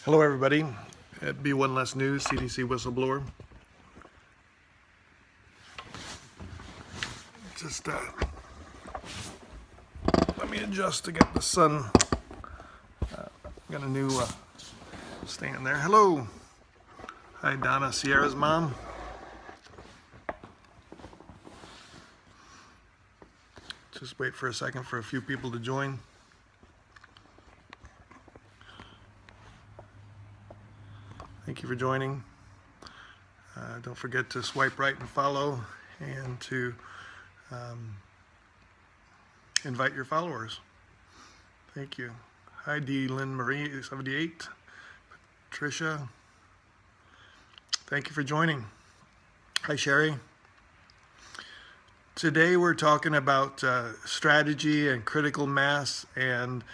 Hello everybody, at B1 Less News, CDC Whistleblower. Just let me adjust to get the sun. Got a new stand there. Hello. Hi Donna, Sierra's mom. Just wait for a second for a few people to join. Thank you for joining. Don't forget to swipe right and follow, and to invite your followers. Thank you. Hi D. Lynn Marie 78. Patricia. Thank you for joining. Hi Sherry. Today we're talking about strategy and critical mass and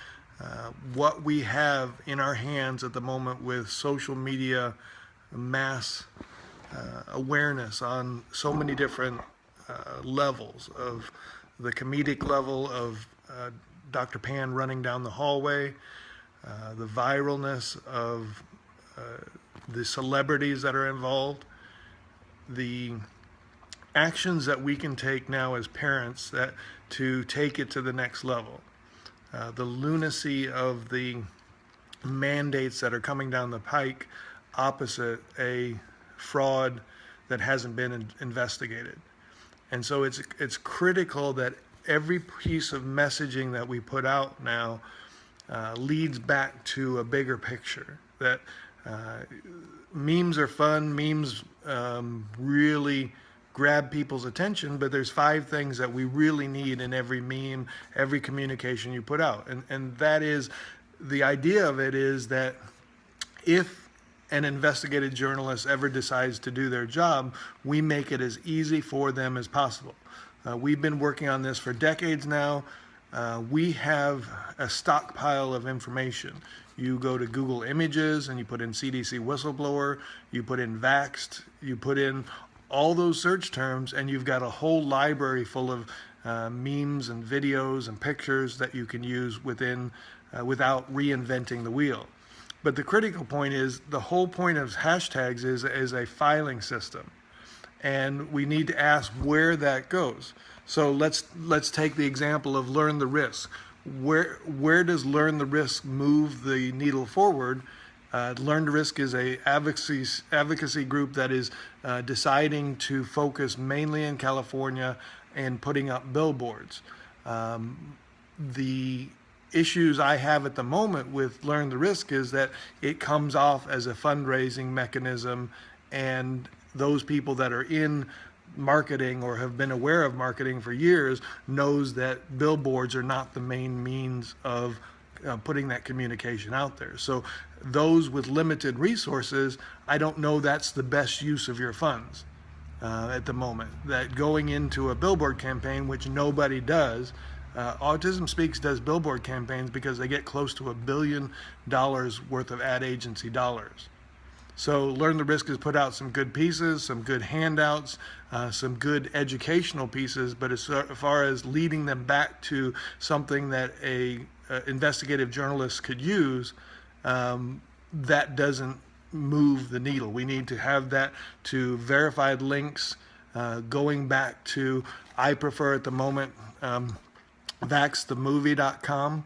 what we have in our hands at the moment with social media mass awareness on so many different levels, of the comedic level of Dr. Pan running down the hallway, the viralness of the celebrities that are involved, the actions that we can take now as parents that to take it to the next level. The lunacy of the mandates that are coming down the pike opposite a fraud that hasn't been investigated. And so it's critical that every piece of messaging that we put out now leads back to a bigger picture. That memes are fun, memes really grab people's attention, but there's 5 things that we really need in every meme, every communication you put out. And that is, the idea of it is that if an investigative journalist ever decides to do their job, we make it as easy for them as possible. We've been working on this for decades now. We have a stockpile of information. You go to Google Images and you put in CDC whistleblower, you put in Vaxxed, you put in all those search terms, and you've got a whole library full of memes and videos and pictures that you can use within without reinventing the wheel. But the critical point is, the whole point of hashtags is a filing system, and we need to ask where that goes. So let's take the example of Learn the Risk. Where does Learn the Risk move the needle forward? Learn to Risk is a advocacy group that is deciding to focus mainly in California and putting up billboards. The issues I have at the moment with Learn the Risk is that it comes off as a fundraising mechanism, and those people that are in marketing or have been aware of marketing for years knows that billboards are not the main means of putting that communication out there. So those with limited resources, I don't know that's the best use of your funds at the moment. That going into a billboard campaign, which nobody does, Autism Speaks does billboard campaigns because they get close to $1 billion worth of ad agency dollars. So Learn the Risk has put out some good pieces, some good handouts, some good educational pieces, but as far as leading them back to something that a investigative journalist could use, that doesn't move the needle. We need to have that to verified links, going back to, I prefer at the moment, vaxthemovie.com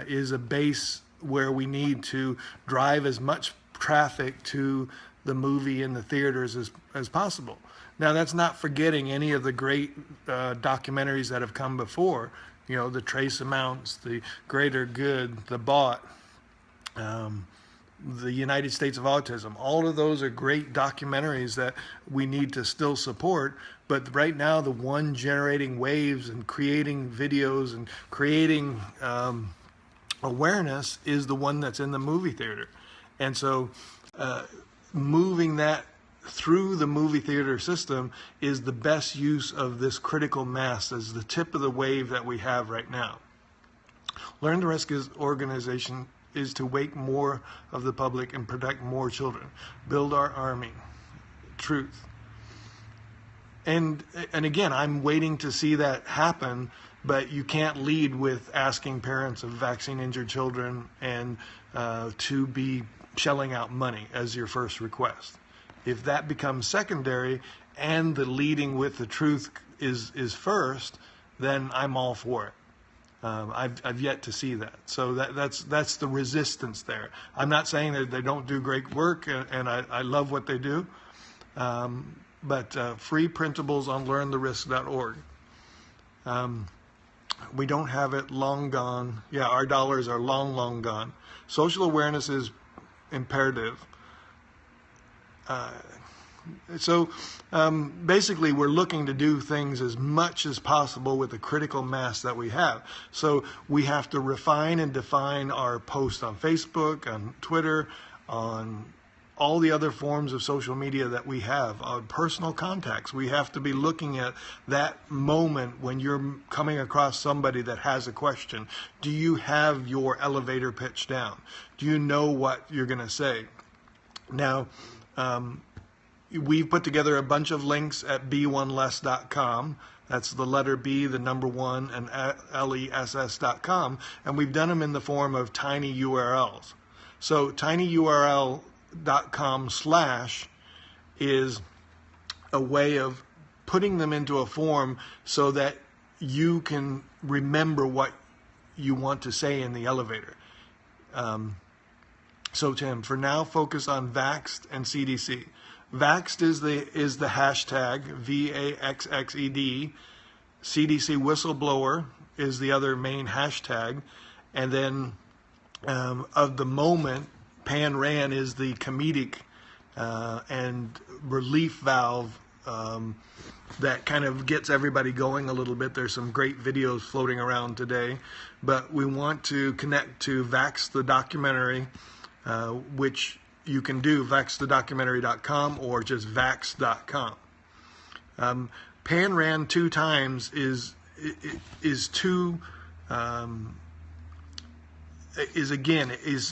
is a base where we need to drive as much traffic to the movie in the theaters as possible. Now, that's not forgetting any of the great documentaries that have come before. You know, the Trace Amounts, the Greater Good, the Bot, the United States of Autism. All of those are great documentaries that we need to still support. But right now, the one generating waves and creating videos and creating awareness is the one that's in the movie theater. And so moving that through the movie theater system is the best use of this critical mass as the tip of the wave that we have right now. Learn to Risk's organization is to wake more of the public and protect more children. Build our army. Truth. And again, I'm waiting to see that happen but you can't lead with asking parents of vaccine-injured children and to be shelling out money as your first request. If that becomes secondary and the leading with the truth is first, then I'm all for it. I've yet to see that. So that's the resistance there. I'm not saying that they don't do great work, and I love what they do, but free printables on learntherisk.org. We don't have it, long gone. Yeah, our dollars are long, long gone. Social awareness is imperative. So basically, we're looking to do things as much as possible with the critical mass that we have. So we have to refine and define our posts on Facebook, on Twitter, on all the other forms of social media that we have, personal contacts. We have to be looking at that moment when you're coming across somebody that has a question. Do you have your elevator pitch down? Do you know what you're going to say? Now, we've put together a bunch of links at be1less.com. That's the letter B, the number 1, and less.com. And we've done them in the form of tiny URLs. So tinyurl.com/ is a way of putting them into a form so that you can remember what you want to say in the elevator. So Tim, for now, focus on Vaxxed and CDC. Vaxxed is the hashtag, VAXXED. CDC whistleblower is the other main hashtag. And then of the moment, Pan Ran is the comedic and relief valve that kind of gets everybody going a little bit. There's some great videos floating around today. But we want to connect to Vax the documentary, which you can do, vaxthedocumentary.com or just vax.com. Pan Ran 2 times is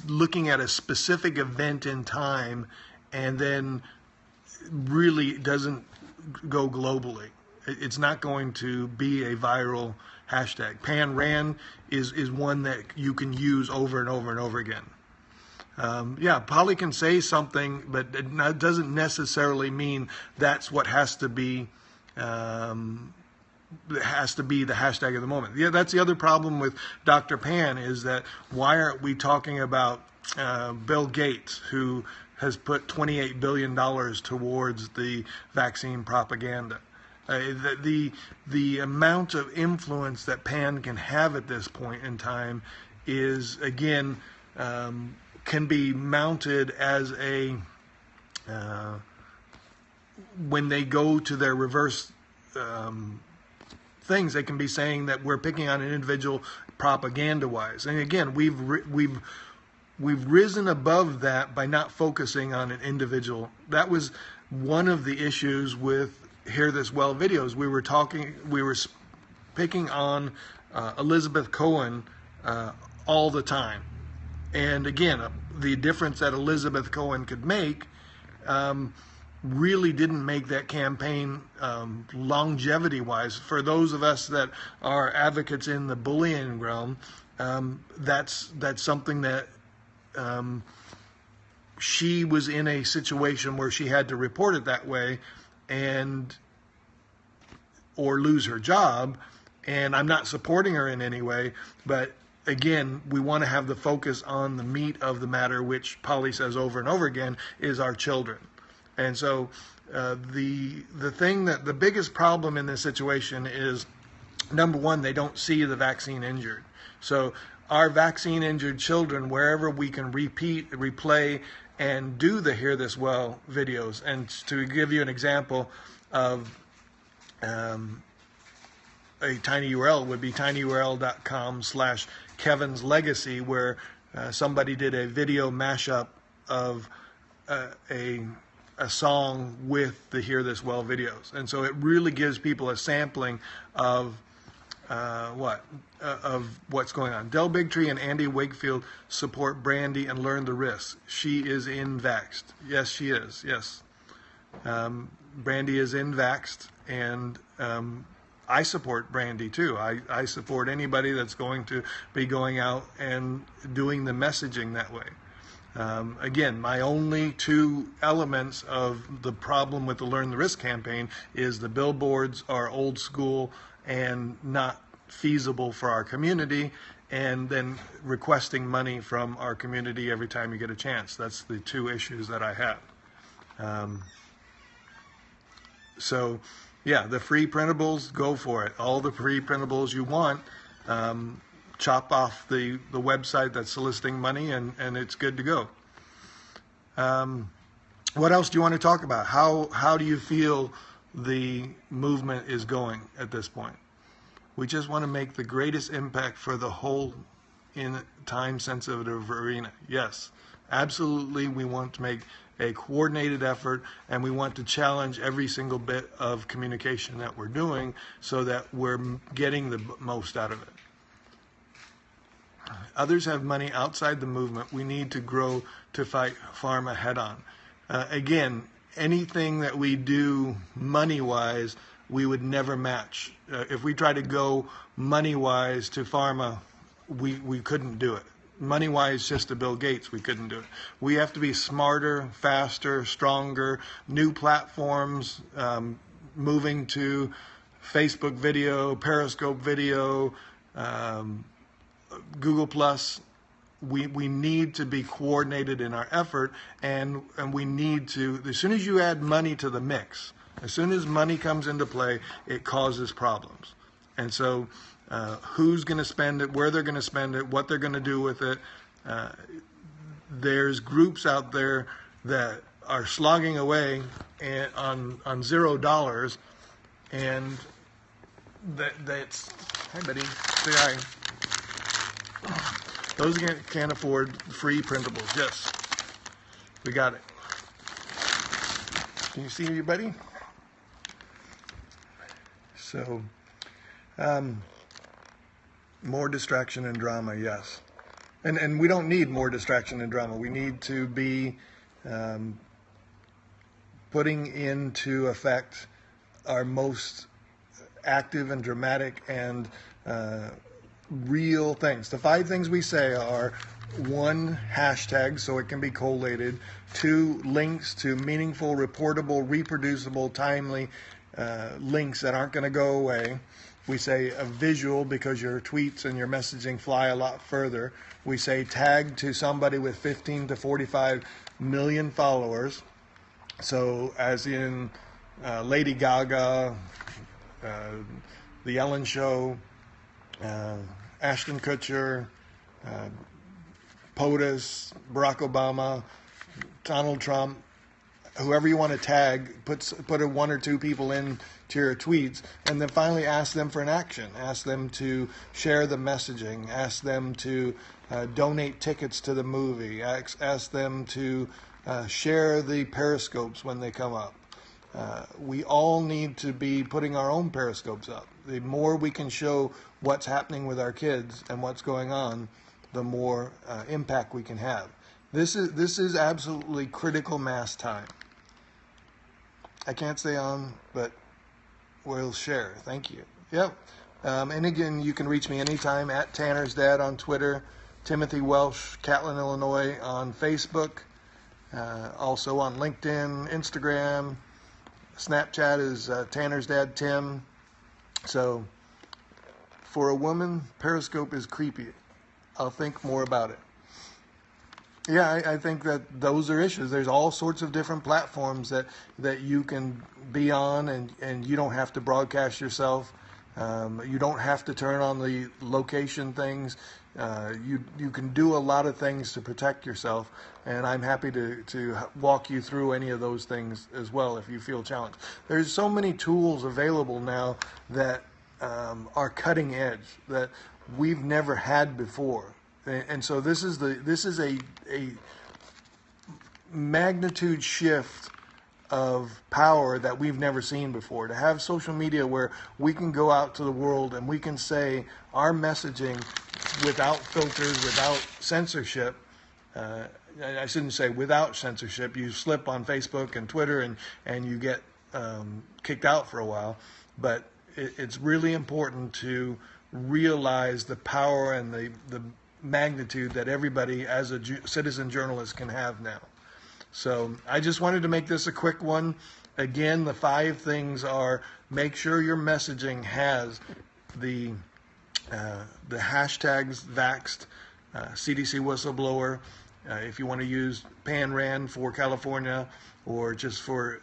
looking at a specific event in time and then really doesn't go globally. It's not going to be a viral hashtag. Pan Ran is one that you can use over and over and over again. Polly can say something, but it doesn't necessarily mean that's what has to be the hashtag of the moment. Yeah, that's the other problem with Dr. Pan, is that why aren't we talking about Bill Gates, who has put $28 billion towards the vaccine propaganda? The amount of influence that Pan can have at this point in time is, again, can be mounted as a when they go to their reverse things, they can be saying that we're picking on an individual propaganda-wise. And again, we've risen above that by not focusing on an individual. That was one of the issues with Hear This Well videos. We were picking on Elizabeth Cohen all the time. And again, the difference that Elizabeth Cohen could make really didn't make that campaign longevity-wise. For those of us that are advocates in the bullying realm, that's something that she was in a situation where she had to report it that way or lose her job. And I'm not supporting her in any way, but again, we want to have the focus on the meat of the matter, which Polly says over and over again, is our children. And so the biggest problem in this situation is, number one, they don't see the vaccine injured. So our vaccine injured children, wherever we can replay, and do the Hear This Well videos. And to give you an example of a tiny URL would be tinyurl.com/Kevin's Legacy, where somebody did a video mashup of a song with the Hear This Well videos. And so it really gives people a sampling of what's going on. Del Bigtree and Andy Wakefield support Brandy and learn the risks. She is in Vaxxed. Yes, she is. Yes. Brandy is in Vaxxed, and I support Brandy too. I support anybody that's going to be going out and doing the messaging that way. Again, my only two elements of the problem with the Learn the Risk campaign is the billboards are old school and not feasible for our community, and then requesting money from our community every time you get a chance. That's the two issues that I have. So, yeah, the free printables, go for it. All the free printables you want. Chop off the website that's soliciting money, and it's good to go. What else do you want to talk about? How do you feel the movement is going at this point? We just want to make the greatest impact for the whole in time-sensitive arena. Yes, absolutely, we want to make a coordinated effort, and we want to challenge every single bit of communication that we're doing so that we're getting the most out of it. Others have money outside the movement. We need to grow to fight pharma head-on. Again, anything that we do money-wise, we would never match. If we try to go money-wise to pharma, we couldn't do it. Money-wise, just to Bill Gates, we couldn't do it. We have to be smarter, faster, stronger, new platforms, moving to Facebook video, Periscope video, Google Plus. We need to be coordinated in our effort, and we need to, as soon as you add money to the mix, as soon as money comes into play, it causes problems. And so who's going to spend it, where they're going to spend it, what they're going to do with it. There's groups out there that are slogging away on $0, and that's, hi buddy, say hi. Those can't afford free printables. Yes, we got it. Can you see me, buddy? So, more distraction and drama, yes. And we don't need more distraction and drama. We need to be putting into effect our most active and dramatic and real things. The 5 things we say are: 1, hashtag, so it can be collated; 2, links to meaningful, reportable, reproducible, timely links that aren't going to go away. We say a visual, because your tweets and your messaging fly a lot further. We say tag to somebody with 15 to 45 million followers. So as in Lady Gaga, The Ellen Show, Ashton Kutcher, POTUS, Barack Obama, Donald Trump, whoever you want to tag, put 1 or 2 people in to your tweets, and then finally ask them for an action. Ask them to share the messaging. Ask them to donate tickets to the movie. Ask them to share the periscopes when they come up. We all need to be putting our own periscopes up. The more we can show what's happening with our kids and what's going on, the more impact we can have. This is absolutely critical mass time. I can't stay on, but we'll share. Thank you. Yep. And again, you can reach me anytime at Tanner's Dad on Twitter, Timothy Welsh, Catlin, Illinois on Facebook, also on LinkedIn, Instagram. Snapchat is Tanner's Dad Tim. So for a woman, Periscope is creepy. I'll think more about it. Yeah, I think that those are issues. There's all sorts of different platforms that you can be on, and you don't have to broadcast yourself. You don't have to turn on the location things. You can do a lot of things to protect yourself, and I'm happy to walk you through any of those things as well if you feel challenged. There's so many tools available now that are cutting edge that we've never had before. And so this is a magnitude shift of power that we've never seen before. To have social media where we can go out to the world and we can say our messaging without filters, without censorship. I shouldn't say without censorship. You slip on Facebook and Twitter and you get kicked out for a while. But it's really important to realize the power and the magnitude that everybody as a citizen journalist can have now. So I just wanted to make this a quick one. Again, the 5 things are: make sure your messaging has the hashtags vaxxed, CDC whistleblower. If you want to use PAN-RAN for California, or just for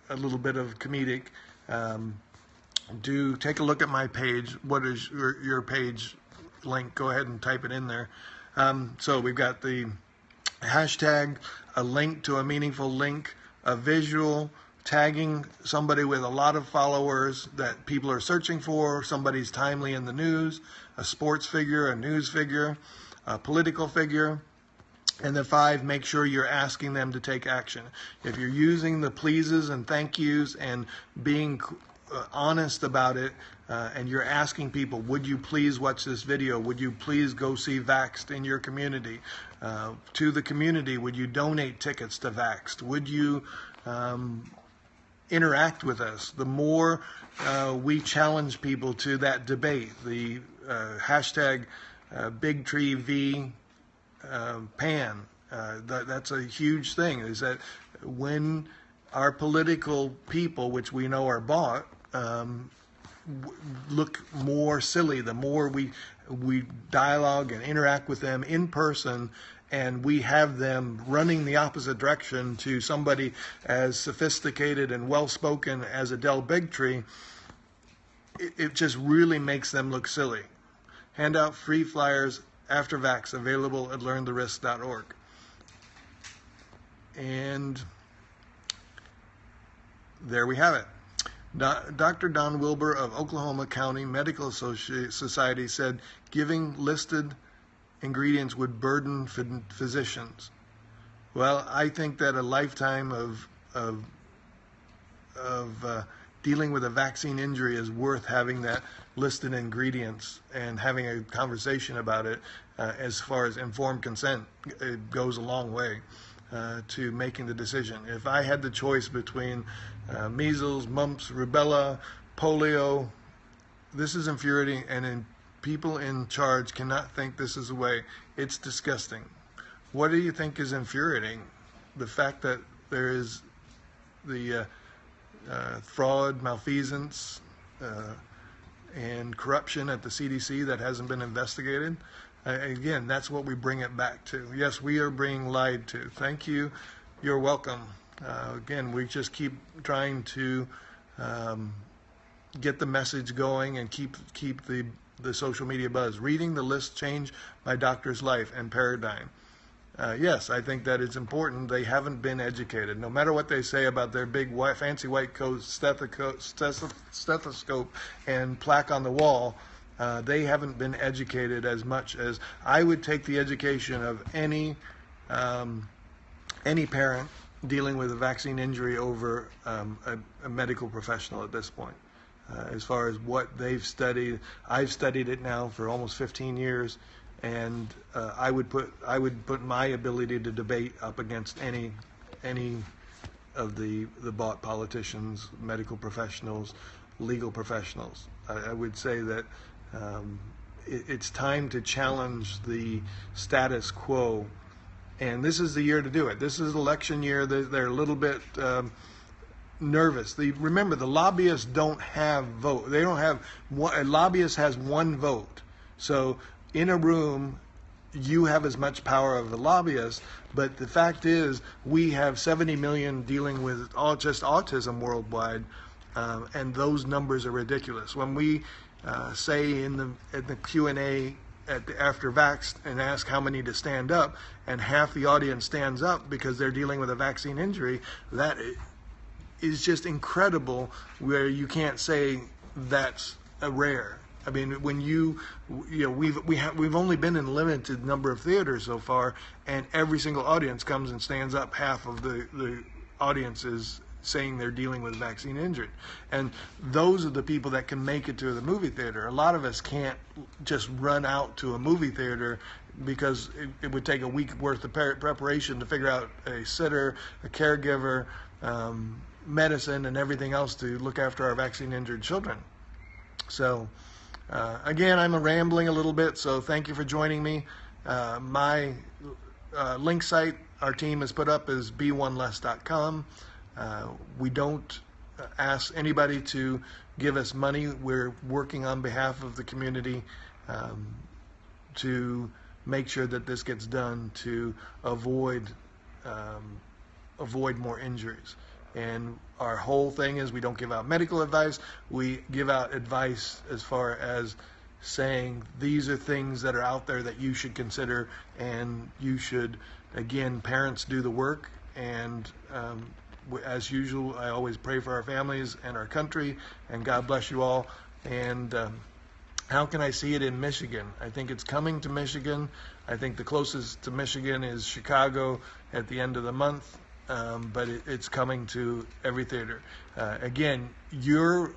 a little bit of comedic, do take a look at my page. What is your page link? Go ahead and type it in there. So we've got the hashtag, a link to a meaningful link, a visual, tagging somebody with a lot of followers that people are searching for, somebody's timely in the news, a sports figure, a news figure, a political figure. And then 5, make sure you're asking them to take action. If you're using the pleases and thank yous and being honest about it, and you're asking people, would you please watch this video? Would you please go see Vaxxed in your community? To the community, would you donate tickets to Vaxxed? Would you interact with us? The more we challenge people to that debate, the hashtag BigTreeV PAN, that's a huge thing, is that when our political people, which we know are bought, look more silly, the more we dialogue and interact with them in person, and we have them running the opposite direction to somebody as sophisticated and well-spoken as Adele Bigtree, it just really makes them look silly. Hand out free flyers after vax, available at learntherisk.org. And there we have it. Dr. Don Wilbur of Oklahoma County Medical Society said giving listed ingredients would burden physicians. Well, I think that a lifetime of dealing with a vaccine injury is worth having that listed ingredients and having a conversation about it. As far as informed consent, it goes a long way to making the decision. If I had the choice between measles, mumps, rubella, polio, this is infuriating, and people in charge cannot think this is the way. It's disgusting. What do you think is infuriating? The fact that there is the fraud, malfeasance, and corruption at the CDC that hasn't been investigated. Again, that's what we bring it back to. Yes, we are being lied to. Thank you. You're welcome. Again, we just keep trying to get the message going and keep the social media buzz. Reading the list changed my doctor's life and paradigm. Yes, I think that it's important. They haven't been educated. No matter what they say about their big fancy white coat, stethoscope, and plaque on the wall, they haven't been educated as much as I would take the education of any parent dealing with a vaccine injury over a medical professional at this point. As far as what they've studied, I've studied it now for almost 15 years. And I would put my ability to debate up against any of the bought politicians, medical professionals, legal professionals. I would say that it's time to challenge the status quo, and this is the year to do it. This is election year. They're a little bit nervous. Remember, the lobbyists don't have vote. They don't have one. A lobbyist has one vote. So in a room, you have as much power of the lobbyist, but the fact is we have 70 million dealing with just autism worldwide, and those numbers are ridiculous. When we say in the Q&A after vax and ask how many to stand up, and half the audience stands up because they're dealing with a vaccine injury, that is just incredible, where you can't say that's a rare. I mean, when we've only been in a limited number of theaters so far, and every single audience comes and stands up. Half of the audience is saying they're dealing with vaccine injury, and those are the people that can make it to the movie theater. A lot of us can't just run out to a movie theater because it would take a week worth of preparation to figure out a sitter, a caregiver, medicine, and everything else to look after our vaccine injured children. So again, I'm rambling a little bit, so thank you for joining me. My link site our team has put up is b1less.com. We don't ask anybody to give us money. We're working on behalf of the community to make sure that this gets done to avoid more injuries. And our whole thing is we don't give out medical advice. We give out advice as far as saying these are things that are out there that you should consider, and you should, again, parents do the work. And as usual, I always pray for our families and our country, and God bless you all. And how can I see it in Michigan? I think it's coming to Michigan. I think the closest to Michigan is Chicago at the end of the month. But it's coming to every theater. Again, you're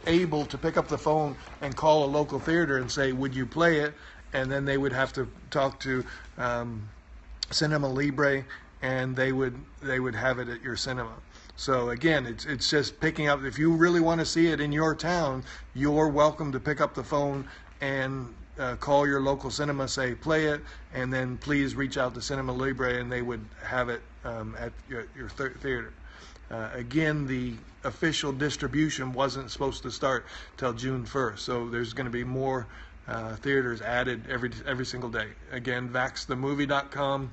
able to pick up the phone and call a local theater and say, would you play it? And then they would have to talk to Cinema Libre, and they would have it at your cinema. So again, it's just picking up. If you really want to see it in your town, you're welcome to pick up the phone and call your local cinema, say play it, and then please reach out to Cinema Libre, and they would have it at your theater. Again, the official distribution wasn't supposed to start till June 1st, so there's going to be more theaters added every single day. Again, vaxthemovie.com,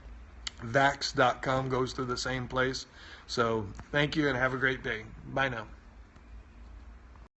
vax.com goes to the same place. So thank you and have a great day. Bye now.